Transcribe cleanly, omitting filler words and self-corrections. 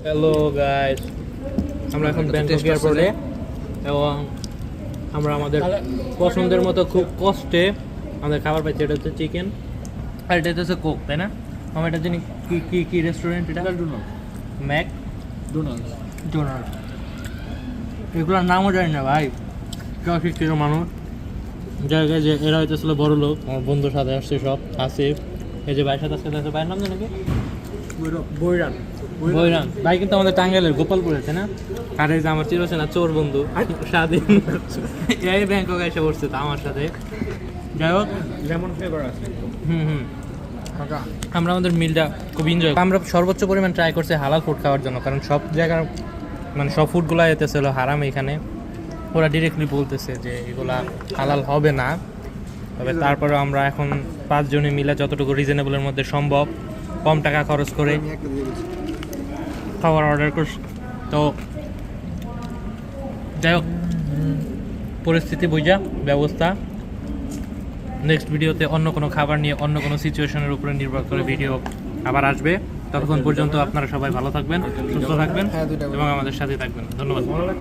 Hello guys, আমরা এখন Bangkok এয়ারপোর্টে এবং আমরা আমাদের পছন্দের মতো খুব কষ্টে আমাদের খাবার পাইছি। এটা হচ্ছে চিকেন আর এটা হচ্ছে কোক, তাই না? আমার এটা জানি কি কি কি রেস্টুরেন্ট, এটা ম্যাক ডোনাল্ড, এগুলোর নামও জানি না ভাই। কেউ শিক্ষিত মানুষ জায়গায় যে এরা হইতেছিল বড় লোক। আমার বন্ধুর সাথে আসছে সব, আসিফ, এই যে ভাইয়ের সাথে আসছে, ভাইয়ের নাম জানি কি, বৈরান ভাই, কিন্তু আমাদের টাঙ্গাইলের গোপালপুরে, তাই না? আর এই যে আমার চিরচেনা চোর বন্ধু স্বাধীন, এই ব্যাংকক এসে পড়ছে তো আমার সাথে। যাই হোক, যেমন ফ্লেভার আছে। আমরা আমাদের মিলটা খুব এনজয়, আমরা সর্বোচ্চ পরিমাণ ট্রাই করছি হালাল ফুড খাওয়ার জন্য, কারণ সব জায়গার মানে সব ফুডগুলো এতেছিল হারাম। এখানে ওরা ডিরেক্টলি বলতেছে যে এগুলা হালাল হবে না, তবে তারপরে আমরা এখন 5 জনে মিলে যতটুকু রিজনেবলের মধ্যে সম্ভব কম টাকা খরচ করে খাবার অর্ডার করছি। তো যাই হোক, পরিস্থিতি বুঝা ব্যবস্থা, নেক্সট ভিডিওতে অন্য কোনো খাবার নিয়ে অন্য কোনো সিচুয়েশনের উপরে নির্ভর করে ভিডিও আবার আসবে। ততক্ষণ পর্যন্ত আপনারা সবাই ভালো থাকবেন, সুস্থ থাকবেন এবং আমাদের সাথে থাকবেন। ধন্যবাদ।